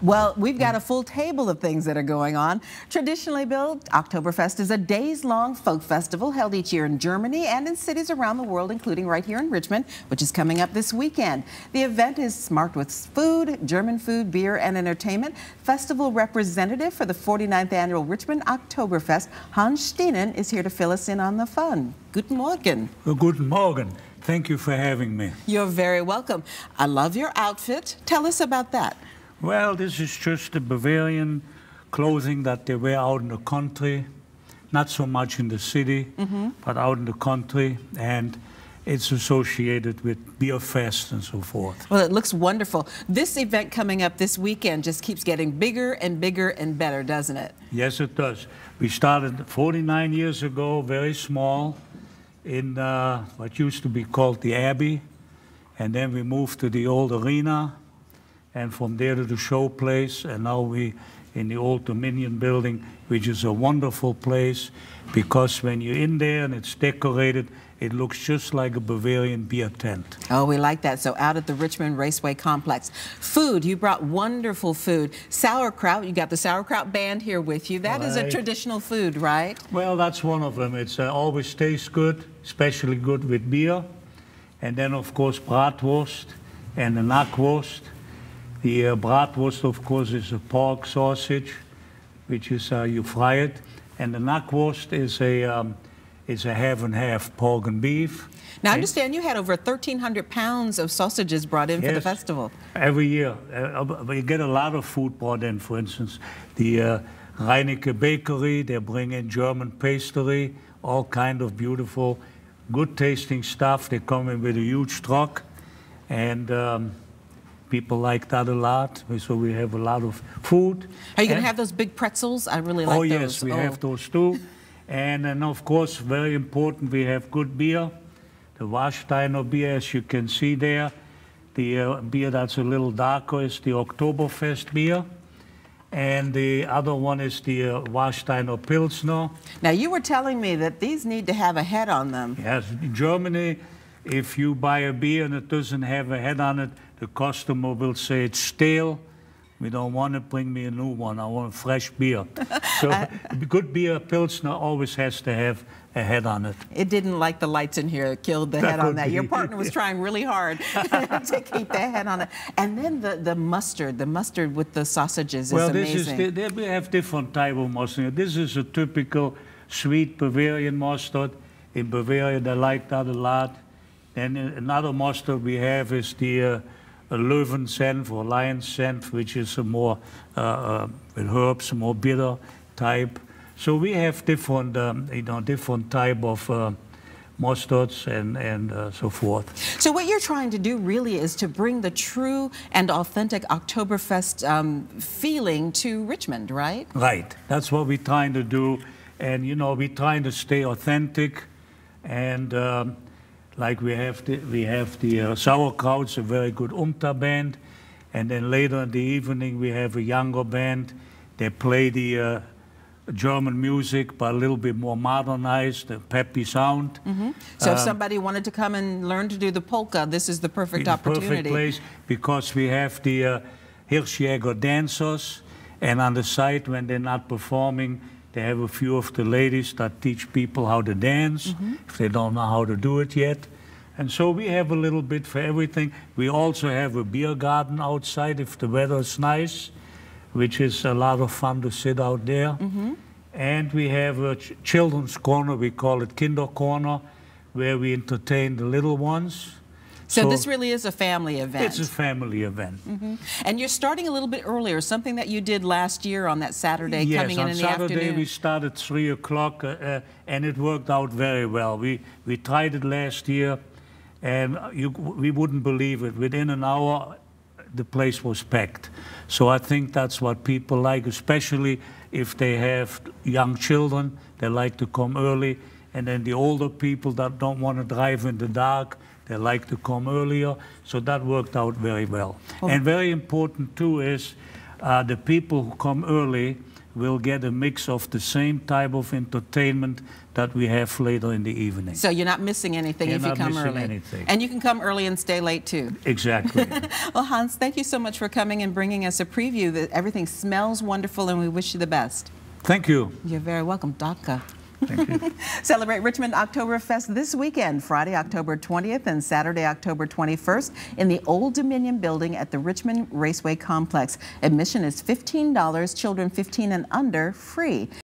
Well, we've got a full table of things that are going on. Traditionally, Bill, Oktoberfest is a days-long folk festival held each year in Germany and in cities around the world, including right here in Richmond, which is coming up this weekend. The event is marked with food, German food, beer, and entertainment. Festival representative for the 49th annual Richmond Oktoberfest, Hans Steenen, is here to fill us in on the fun. Guten Morgen. Guten Morgen. Thank you for having me. You're very welcome. I love your outfit. Tell us about that. Well, this is just the Bavarian clothing that they wear out in the country, not so much in the city, but out in the country, and it's associated with beer fest and so forth. Well, it looks wonderful. This event coming up this weekend just keeps getting bigger and bigger and better, doesn't it? Yes, it does. We started 49 years ago, very small, in what used to be called the Abbey, and then we moved to the old arena, and from there to the show place, and now we in the old Dominion building, which is a wonderful place, because when you're in there and it's decorated, it looks just like a Bavarian beer tent. Oh, we like that. So out at the Richmond Raceway Complex. Food, you brought wonderful food. Sauerkraut, you got the sauerkraut band here with you. That is a traditional food, right? Well, that's one of them. It's always tastes good, especially good with beer. And then, of course, bratwurst and the knackwurst. The bratwurst, of course, is a pork sausage, which is you fry it, and the knackwurst is a half and half pork and beef. Now, I understand you had over 1,300 pounds of sausages brought in for the festival. Every year. We get a lot of food brought in. For instance, the Reinecke Bakery, they bring in German pastry, all kind of beautiful, good-tasting stuff. They come in with a huge truck, and people like that a lot, so we have a lot of food. Are you going to have those big pretzels? I really like those. Oh, yes, we have those too. And then, of course, very important, we have good beer. The Warsteiner beer, as you can see there. The beer that's a little darker is the Oktoberfest beer. And the other one is the Warsteiner Pilsner. Now, you were telling me that these need to have a head on them. Yes, in Germany, if you buy a beer and it doesn't have a head on it, the customer will say it's stale. We don't want to bring me a new one. I want a fresh beer. So good beer, Pilsner, always has to have a head on it. It didn't like the lights in here. It killed the head on that. Your partner was trying really hard to keep the head on it. And then the mustard with the sausages is amazing. Well, we have different type of mustard. This is a typical sweet Bavarian mustard. In Bavaria, they like that a lot. And another mustard we have is the Löwensenf or lion senf, which is a more with herbs, more bitter type. So we have different, different type of mustards and so forth. So what you're trying to do really is to bring the true and authentic Oktoberfest feeling to Richmond, right? Right. That's what we're trying to do, and we're trying to stay authentic, and. Like we have the Sauerkraut's a very good Unterband, and then later in the evening we have a younger band. They play the German music, but a little bit more modernized, the peppy sound. So if somebody wanted to come and learn to do the polka, this is the perfect opportunity. Perfect place, because we have the Hirschjäger dancers, and on the side when they're not performing, they have a few of the ladies that teach people how to dance, if they don't know how to do it yet. And so we have a little bit for everything. We also have a beer garden outside if the weather is nice, which is a lot of fun to sit out there. And we have a children's corner, we call it Kinder Corner, where we entertain the little ones. So this really is a family event. It's a family event. And you're starting a little bit earlier, something that you did last year on that Saturday, coming in the afternoon. Yes, on Saturday we started 3 o'clock, and it worked out very well. We tried it last year, and we wouldn't believe it. Within an hour, the place was packed. So I think that's what people like, especially if they have young children. They like to come early, and then the older people that don't want to drive in the dark, they like to come earlier, so that worked out very well. And very important too is the people who come early, will get a mix of the same type of entertainment that we have later in the evening. So you're not missing anything if you come early. Anything. And you can come early and stay late too. Exactly. Well, Hans, thank you so much for coming and bringing us a preview. That everything smells wonderful, and we wish you the best. Thank you. You're very welcome. Danke. Thank you. Celebrate Richmond Oktoberfest this weekend, Friday, October 20th and Saturday, October 21st in the Old Dominion building at the Richmond Raceway Complex. Admission is $15, children 15 and under free.